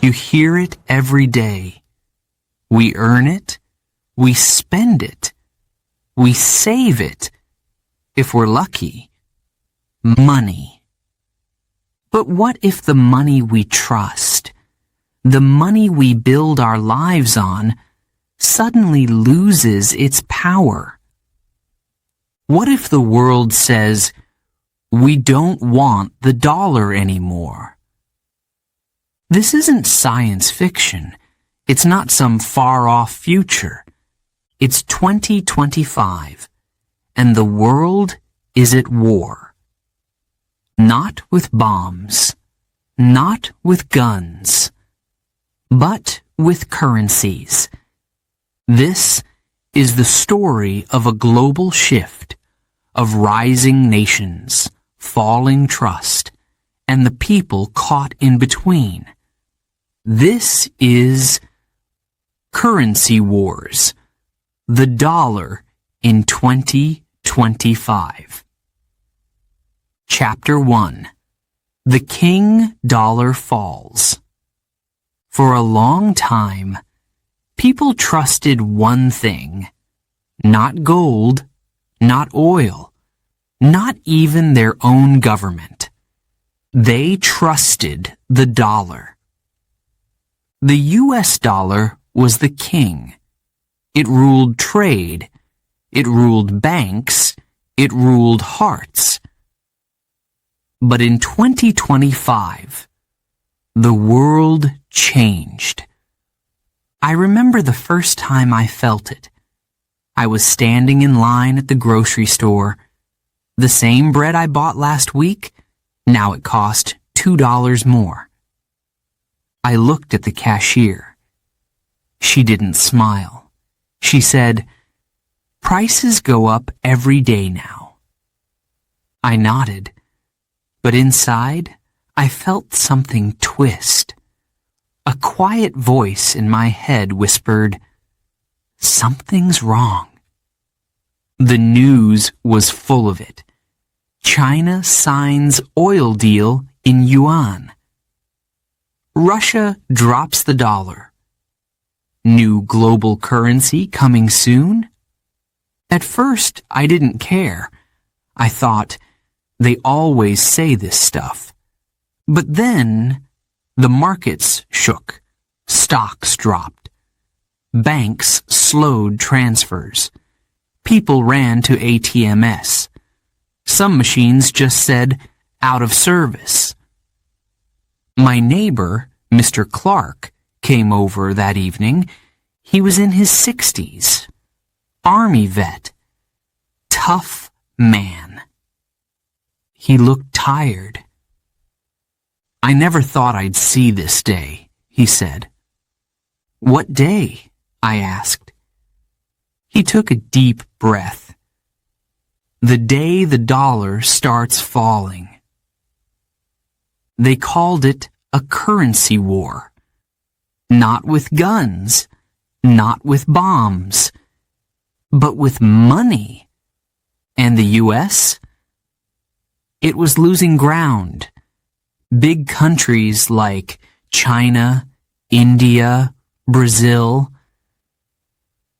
You hear it every day. We earn it, we spend it, we save it, if we're lucky. Money. But what if the money we trust, the money we build our lives on, suddenly loses its power? What if the world says, we don't want the dollar anymore? This isn't science fiction. It's not some far-off future. It's 2025, and the world is at war. Not with bombs, not with guns, but with currencies. This is the story of a global shift, of rising nations, falling trust, and the people caught in between. This is Currency Wars, the dollar in 2025. Chapter 1. The King Dollar Falls. For a long time, people trusted one thing, not gold, not oil, not even their own government. They trusted the dollar. The US dollar was the king. It ruled trade. It ruled banks. It ruled hearts. But in 2025, the world changed. I remember the first time I felt it. I was standing in line at the grocery store. The same bread I bought last week, now it cost $2 more. I looked at the cashier. She didn't smile. She said, "Prices go up every day now." I nodded, but inside, I felt something twist. A quiet voice in my head whispered, "Something's wrong." The news was full of it. China signs oil deal in yuan. Russia drops the dollar. New global currency coming soon? At first, I didn't care. I thought, they always say this stuff. But then, the markets shook. Stocks dropped. Banks slowed transfers. People ran to ATMs. Some machines just said, out of service. My neighbor, Mr. Clark, came over that evening. He was in his 60s. Army vet. Tough man. He looked tired. "I never thought I'd see this day," he said. "What day?" I asked. He took a deep breath. "The day the dollar starts falling." They called it a currency war. Not with guns, not with bombs, but with money. And the US? It was losing ground. Big countries like China, India, Brazil,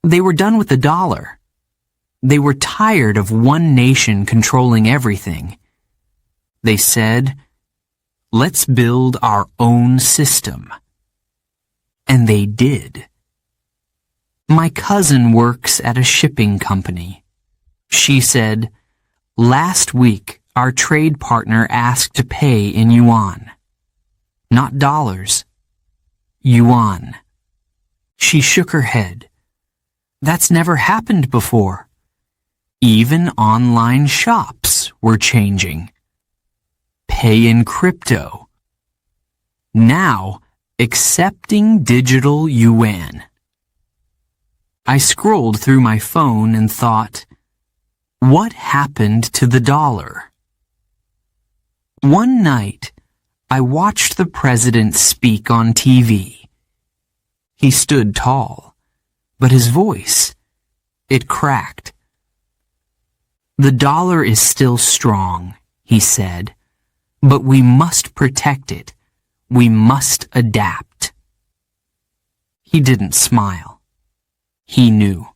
they were done with the dollar. They were tired of one nation controlling everything. They said, "Let's build our own system." And they did. My cousin works at a shipping company. She said, "Last week, our trade partner asked to pay in yuan. Not dollars. Yuan." She shook her head. "That's never happened before." Even online shops were changing. Pay in crypto. Now, accepting digital yuan. I scrolled through my phone and thought, what happened to the dollar? One night, I watched the president speak on TV. He stood tall, but his voice, it cracked. "The dollar is still strong," he said. "But we must protect it. We must adapt." He didn't smile. He knew.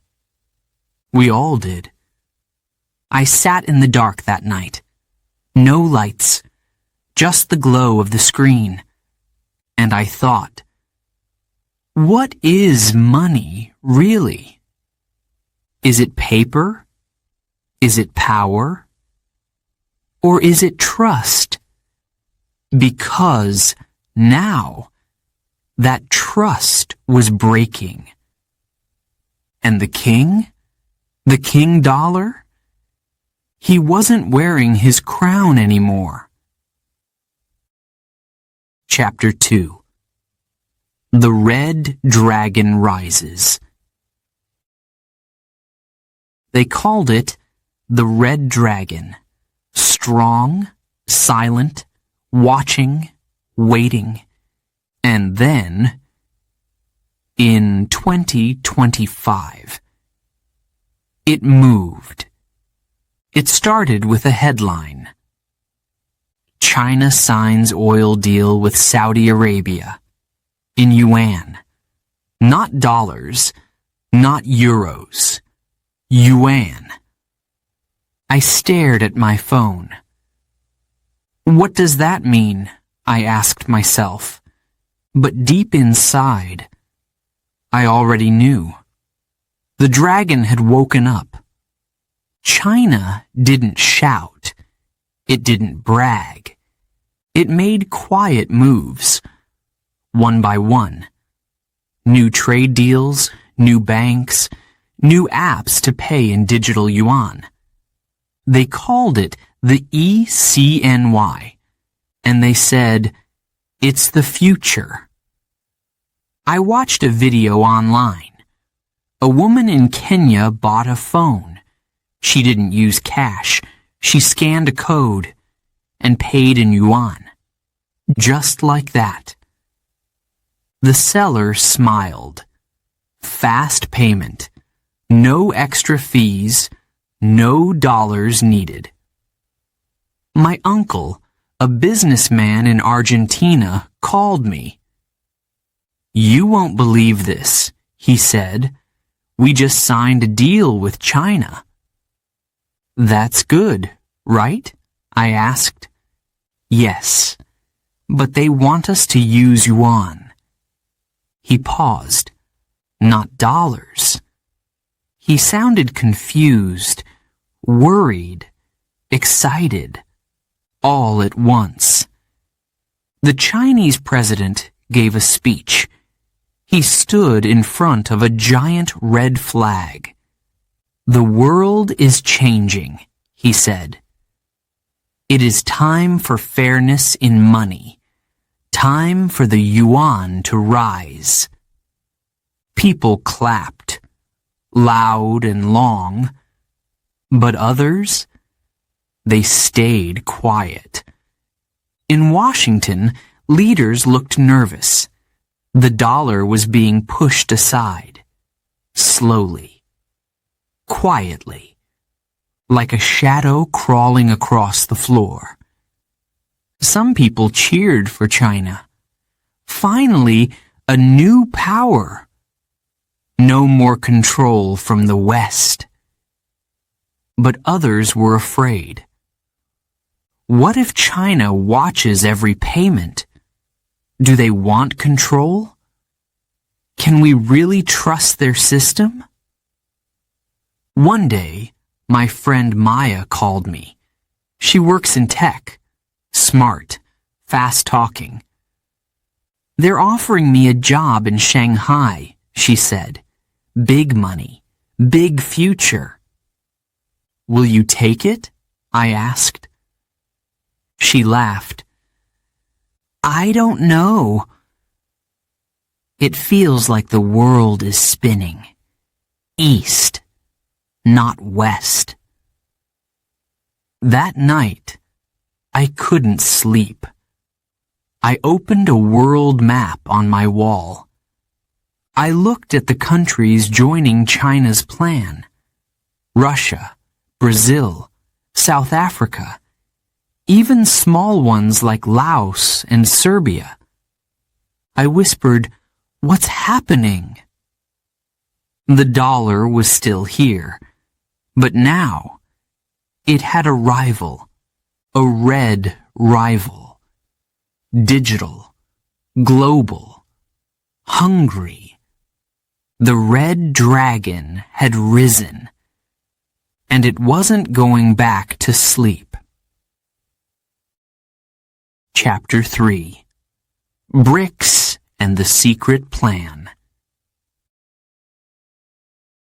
We all did. I sat in the dark that night. No lights, just the glow of the screen. And I thought, what is money, really? Is it paper? Is it power? Or is it trust? Because now that trust was breaking. And the king dollar, he wasn't wearing his crown anymore. Chapter 2. The Red Dragon Rises. They called it the Red Dragon. Strong, silent, watching, waiting. And then, in 2025, it moved. It started with a headline. China signs oil deal with Saudi Arabia. In yuan. Not dollars, not euros. Yuan. I stared at my phone. What does that mean? I asked myself. But deep inside, I already knew. The dragon had woken up. China didn't shout. It didn't brag. It made quiet moves. One by one. New trade deals, new banks, new apps to pay in digital yuan. They called it the ECNY, and they said, it's the future. I watched a video online. A woman in Kenya bought a phone. She didn't use cash. She scanned a code and paid in yuan. Just like that. The seller smiled. Fast payment. No extra fees. No dollars needed. My uncle, a businessman in Argentina, called me. You won't believe this, he said. We just signed a deal with China. That's good, right? I asked. Yes, but they want us to use yuan. He paused. Not dollars. He sounded confused, worried, excited, all at once. The Chinese president gave a speech. He stood in front of a giant red flag. The world is changing, he said. It is time for fairness in money. Time for the yuan to rise. People clapped, loud and long, but others, they stayed quiet. In Washington, leaders looked nervous. The dollar was being pushed aside, slowly, quietly, like a shadow crawling across the floor. Some people cheered for China. Finally, a new power. No more control from the West. But others were afraid. What if China watches every payment? Do they want control? Can we really trust their system? One day, my friend Maya called me. She works in tech. Smart, fast-talking. They're offering me a job in Shanghai, she said. Big money, big future. Will you take it? I asked. She laughed. I don't know. It feels like the world is spinning. East, not west. That night, I couldn't sleep. I opened a world map on my wall. I looked at the countries joining China's plan. Russia, Brazil, South Africa, even small ones like Laos and Serbia. I whispered, What's happening? The dollar was still here, but now it had a rival, a red rival. Digital, global, hungry. The red dragon had risen, and it wasn't going back to sleep. Chapter 3. BRICS and the Secret Plan.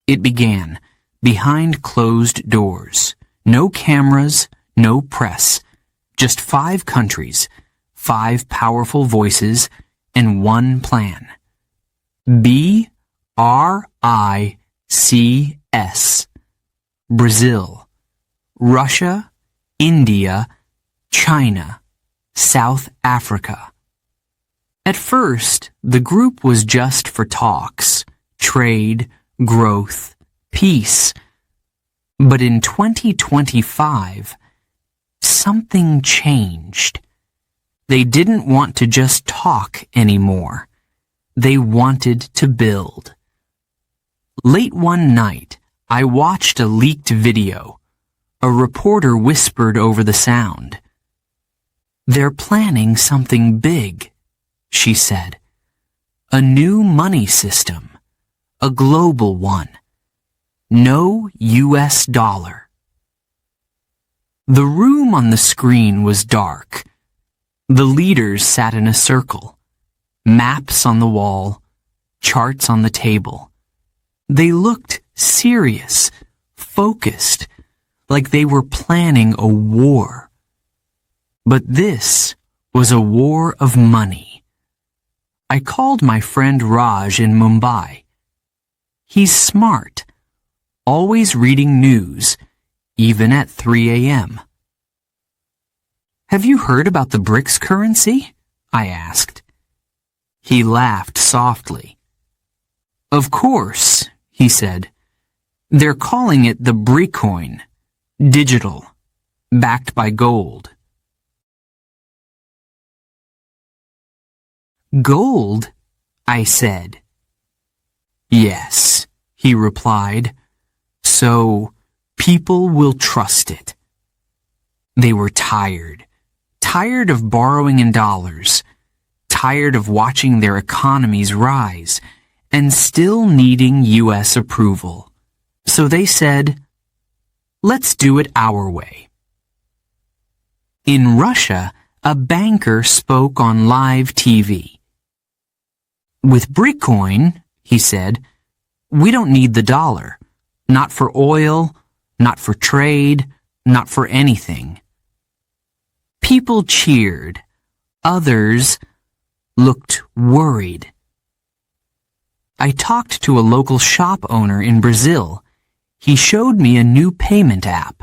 It began behind closed doors. No cameras, no press. Just 5 countries, 5 powerful voices, and one plan. BRICS. Brazil, Russia, India, China, South Africa. At first, the group was just for talks, trade, growth, peace. But in 2025, something changed. They didn't want to just talk anymore. They wanted to build. Late one night, I watched a leaked video. A reporter whispered over the sound. "They're planning something big," she said. "A new money system. A global one. No US dollar." The room on the screen was dark. The leaders sat in a circle. Maps on the wall, charts on the table. They looked serious, focused, like they were planning a war. But this was a war of money. I called my friend Raj in Mumbai. He's smart, always reading news, even at 3 a.m. "Have you heard about the BRICS currency?" I asked. He laughed softly. "Of course," he said. "They're calling it the BRICS, digital, backed by gold." "Gold?" I said. "Yes," he replied. "So people will trust it." They were tired of borrowing in dollars, tired of watching their economies rise, and still needing US approval. So they said, "Let's do it our way." In Russia, a banker spoke on live TV. "With BRICS," he said, "we don't need the dollar. Not for oil, not for trade, not for anything." People cheered. Others looked worried. I talked to a local shop owner in Brazil. He showed me a new payment app.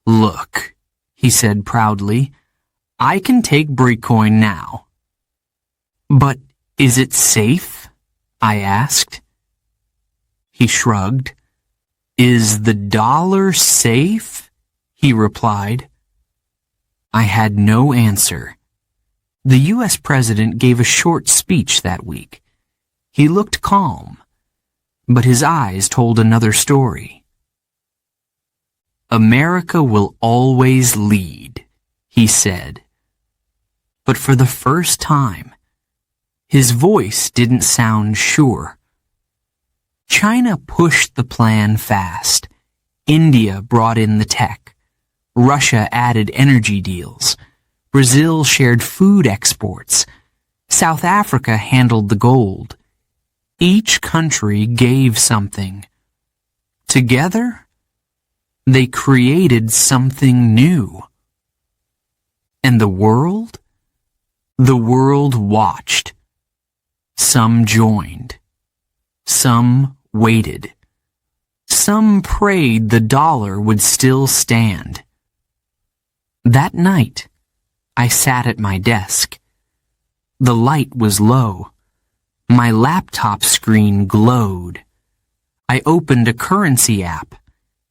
"Look," he said proudly, "I can take BRICS now." "But is it safe?" I asked. He shrugged. "Is the dollar safe?" he replied. I had no answer. The U.S. president gave a short speech that week. He looked calm, but his eyes told another story. "America will always lead," he said. But for the first time, his voice didn't sound sure. China pushed the plan fast. India brought in the tech. Russia added energy deals. Brazil shared food exports. South Africa handled the gold. Each country gave something. Together, they created something new. And the world? The world watched. Some joined. Some waited. Some prayed the dollar would still stand. That night, I sat at my desk. The light was low. My laptop screen glowed. I opened a currency app.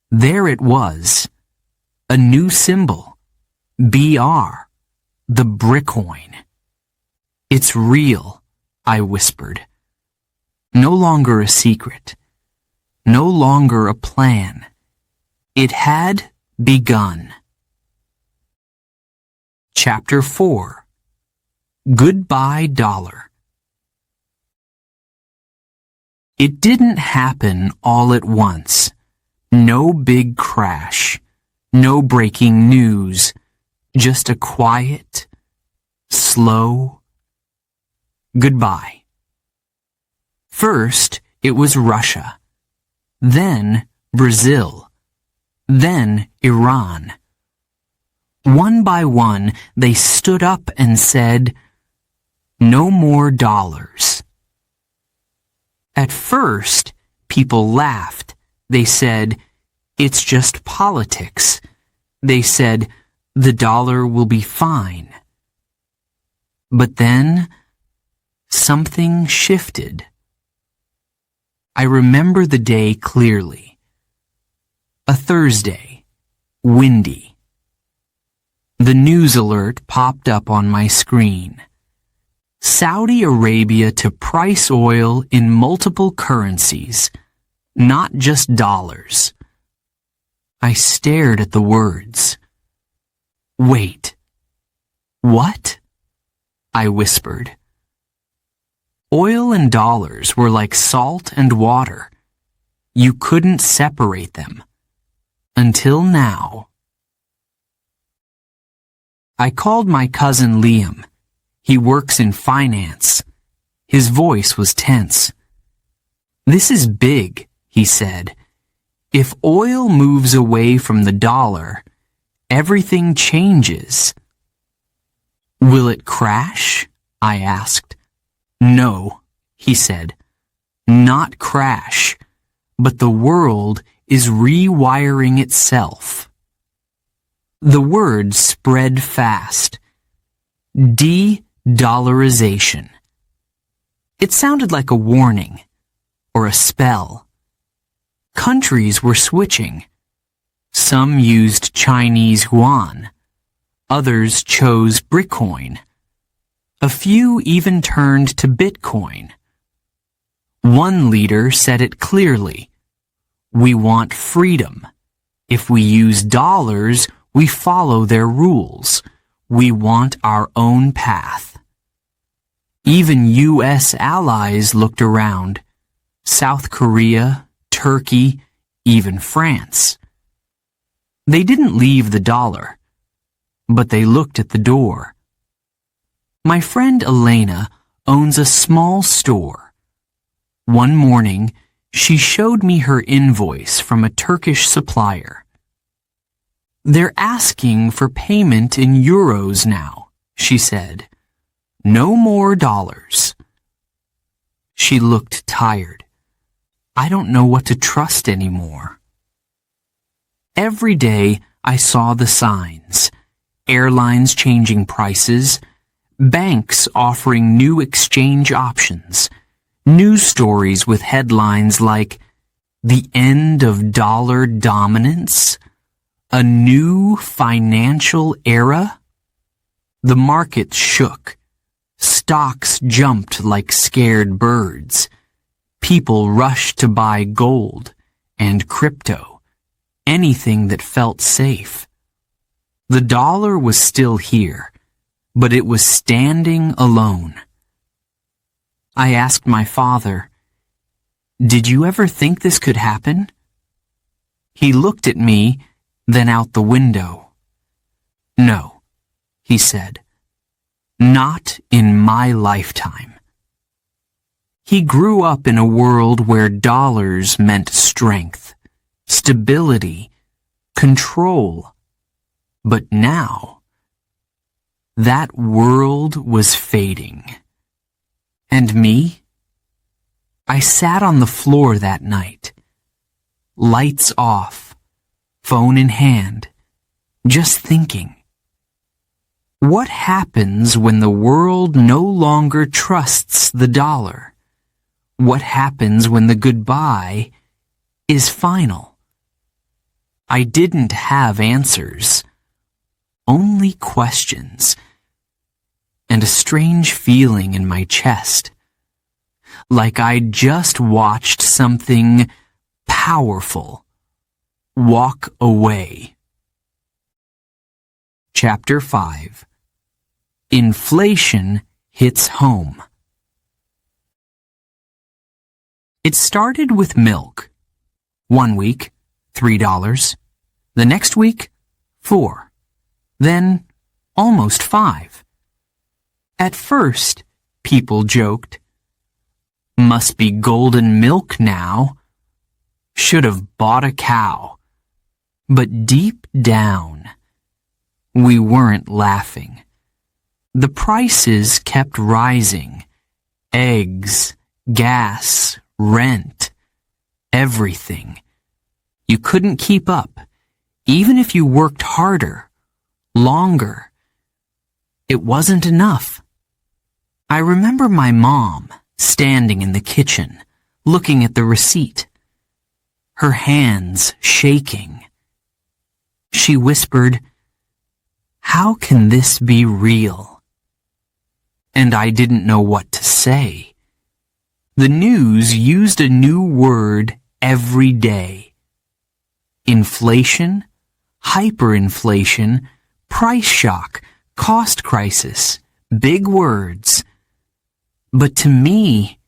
There it was. A new symbol. BR. The BRICS. It's real. I whispered. No longer a secret. No longer a plan. It had begun. Chapter 4. Goodbye Dollar. It didn't happen all at once. No big crash. No breaking news. Just a quiet, slow goodbye. First, it was Russia. Then Brazil. Then Iran. One by one, they stood up and said, "No more dollars." At first, people laughed. They said, "It's just politics." They said, "The dollar will be fine." But then, something shifted. I remember the day clearly. A Thursday, windy. The news alert popped up on my screen. Saudi Arabia to price oil in multiple currencies, not just dollars. I stared at the words. Wait. What? I whispered. Oil and dollars were like salt and water. You couldn't separate them. Until now. I called my cousin Liam. He works in finance. His voice was tense. "This is big," he said. "If oil moves away from the dollar, everything changes." "Will it crash?" I asked. "No," he said. "Not crash, but the world is rewiring itself." The word spread fast. De-dollarization. It sounded like a warning, or a spell. Countries were switching. Some used Chinese yuan. Others chose Bitcoin. A few even turned to Bitcoin. One leader said it clearly. "We want freedom. If we use dollars, we follow their rules. We want our own path." Even U.S. allies looked around. South Korea, Turkey, even France. They didn't leave the dollar, but they looked at the door. My friend Elena owns a small store. One morning, she showed me her invoice from a Turkish supplier. "They're asking for payment in euros now," she said. "No more dollars." She looked tired. I don't know what to trust anymore. Every day I saw the signs. Airlines changing prices, banks offering new exchange options, news stories with headlines like, "The End of Dollar Dominance? A New Financial Era?" The market shook. Stocks jumped like scared birds. People rushed to buy gold and crypto, anything that felt safe. The dollar was still here, but it was standing alone. I asked my father, "Did you ever think this could happen?" He looked at me, then out the window. "No," he said. "Not in my lifetime." He grew up in a world where dollars meant strength, stability, control. But now, that world was fading. And me? I sat on the floor that night, lights off, phone in hand, just thinking. What happens when the world no longer trusts the dollar? What happens when the goodbye is final? I didn't have answers, only questions, and a strange feeling in my chest. like I'd just watched something powerful walk away. Chapter 5. Inflation hits home. It started with milk. 1 week, $3. The next week, $4. Then, almost $5. At first, people joked, "Must be golden milk now. Should have bought a cow." But deep down, we weren't laughing. The prices kept rising. Eggs, gas, rent, everything. You couldn't keep up, even if you worked harder, longer. It wasn't enough. I remember my mom standing in the kitchen, looking at the receipt, her hands shaking. She whispered, "How can this be real?" And I didn't know what to say. The news used a new word every day. Inflation, hyperinflation, price shock, cost crisis, big words. But to me,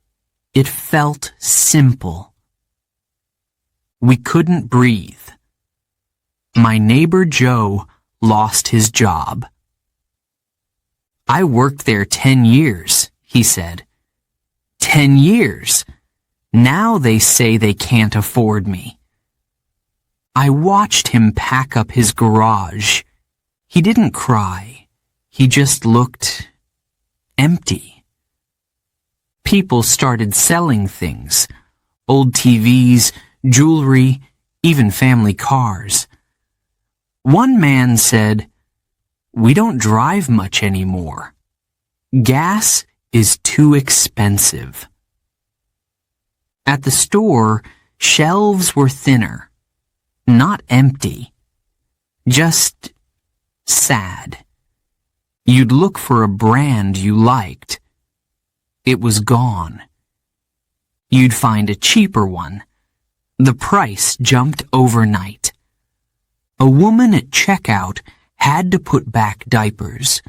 it felt simple. We couldn't breathe. My neighbor Joe lost his job. "I worked there 10 years, he said. 10 years. Now they say they can't afford me." I watched him pack up his garage. He didn't cry. He just looked empty. People started selling things. Old TVs, jewelry, even family cars. One man said, "We don't drive much anymore. Gas is too expensive." At the store, shelves were thinner, not empty, just sad. You'd look for a brand you liked. It was gone. You'd find a cheaper one. The price jumped overnight. A woman at checkout had to put back diapers.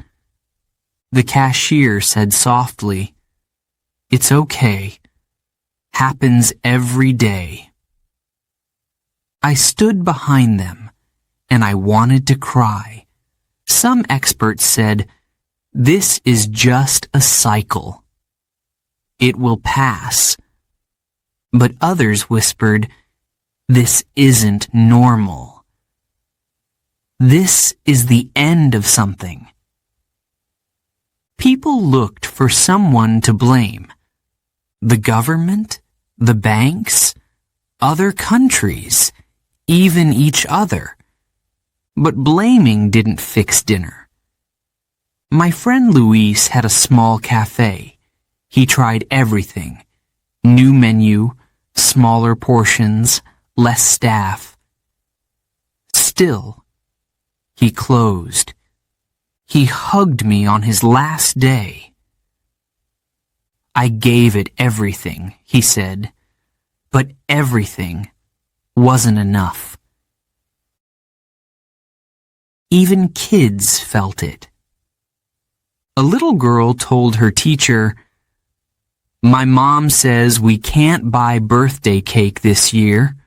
The cashier said softly, "It's okay. Happens every day." I stood behind them, and I wanted to cry. Some experts said, "This is just a cycle. It will pass." But others whispered, "This isn't normal. This is the end of something." People looked for someone to blame. The government, the banks, other countries, even each other. But blaming didn't fix dinner. My friend Luis had a small cafe. He tried everything. New menu, smaller portions, less staff. Still, he closed. He hugged me on his last day. "I gave it everything," he said, "but everything wasn't enough." Even kids felt it. A little girl told her teacher, "My mom says we can't buy birthday cake this year."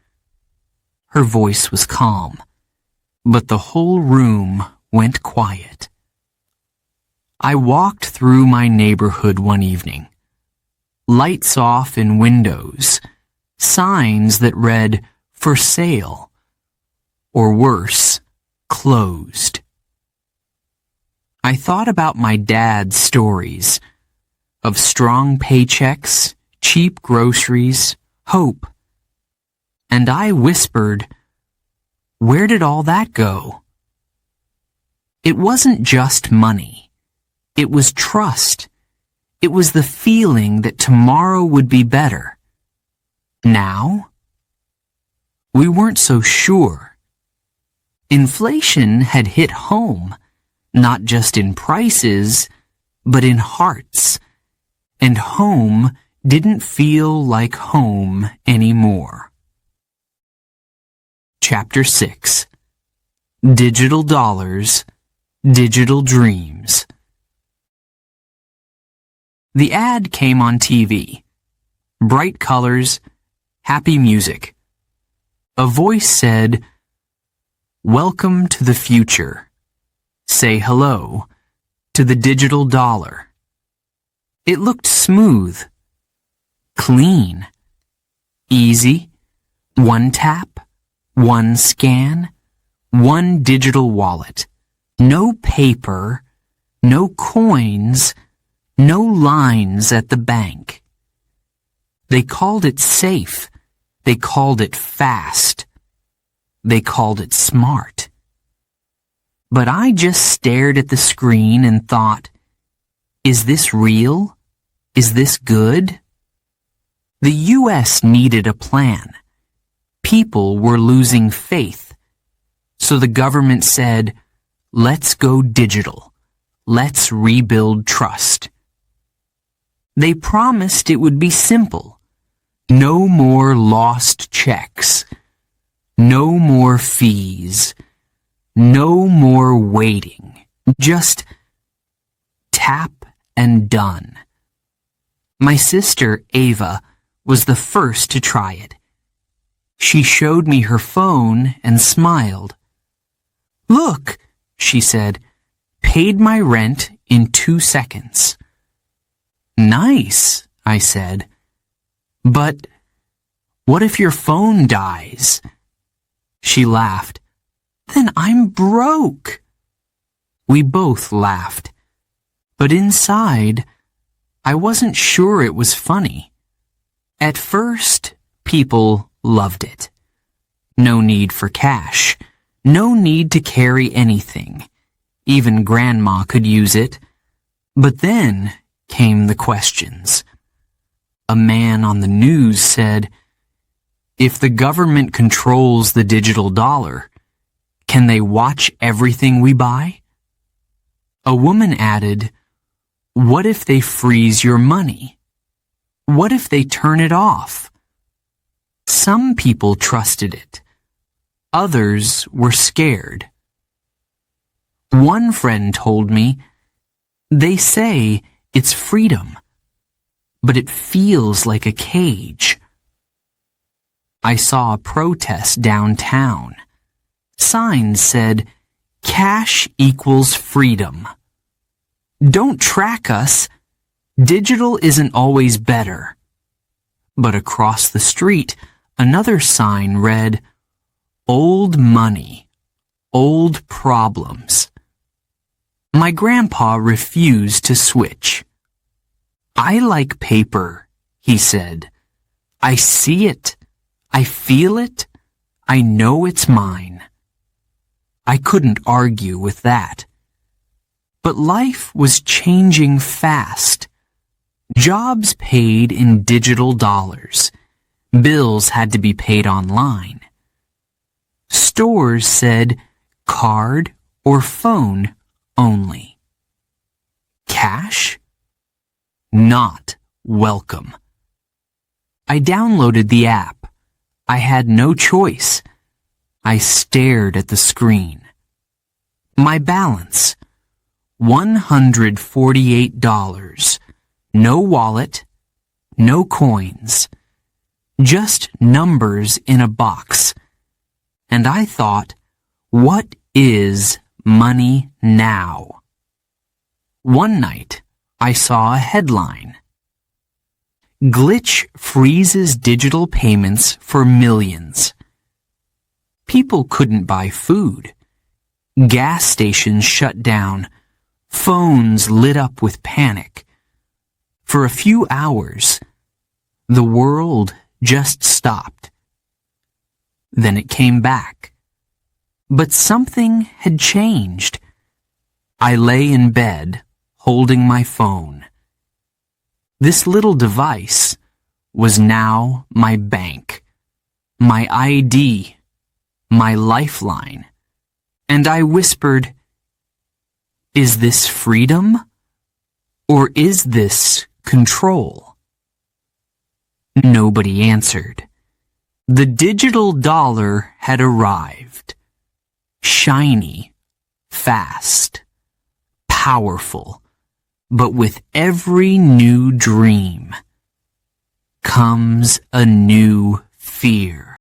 Her voice was calm, but the whole room went quiet. I walked through my neighborhood one evening. Lights off in windows, signs that read, "For sale," or worse, "Closed." I thought about my dad's stories of strong paychecks, cheap groceries, hope. And I whispered, "Where did all that go?" It wasn't just money. It was trust. It was the feeling that tomorrow would be better. Now, we weren't so sure. Inflation had hit home, not just in prices, but in hearts. And home didn't feel like home anymore. Chapter 6. Digital Dollars, Digital Dreams. The ad came on TV. Bright colors, happy music. A voice said, "Welcome to the future. Say hello to the digital dollar." It looked smooth, clean, easy, one tap, one scan, one digital wallet. No paper, no coins, no lines at the bank. They called it safe. They called it fast. They called it smart. But I just stared at the screen and thought, is this real? Is this good? The U.S. needed a plan. People were losing faith. So the government said, let's go digital. Let's rebuild trust. They promised it would be simple. No more lost checks. No more fees. No more waiting. Just tap and done. My sister, Ava, was the first to try it. She showed me her phone and smiled. "Look," she said, "paid my rent in 2 seconds." "Nice," I said. "But what if your phone dies?" She laughed. "Then I'm broke." We both laughed. But inside, I wasn't sure it was funny. At first, people loved it. No need for cash. No need to carry anything. Even Grandma could use it. But then came the questions. A man on the news said, "If the government controls the digital dollar, can they watch everything we buy?" A woman added, "What if they freeze your money? What if they turn it off?" Some people trusted it. Others were scared. One friend told me, "They say it's freedom, but it feels like a cage." I saw a protest downtown. Signs said, "Cash equals freedom." "Don't track us. Digital isn't always better." But across the street, another sign read, "Old money, old problems." My grandpa refused to switch. "I like paper," he said. "I see it. I feel it. I know it's mine." I couldn't argue with that. But life was changing fast. Jobs paid in digital dollars. Bills had to be paid online. Stores said card or phone only. Cash? Not welcome. I downloaded the app. I had no choice. I stared at the screen. My balance, $148. No wallet, no coins, just numbers in a box. And I thought, what is money now? One night, I saw a headline. Glitch freezes digital payments for millions. People couldn't buy food. Gas stations shut down. Phones lit up with panic. For a few hours, the world just stopped. Then it came back. But something had changed. I lay in bed, holding my phone. This little device was now my bank, my ID, my lifeline. And I whispered, "Is this freedom? Or is this control?" Nobody answered. The digital dollar had arrived. Shiny, fast, powerful, but with every new dream comes a new fear.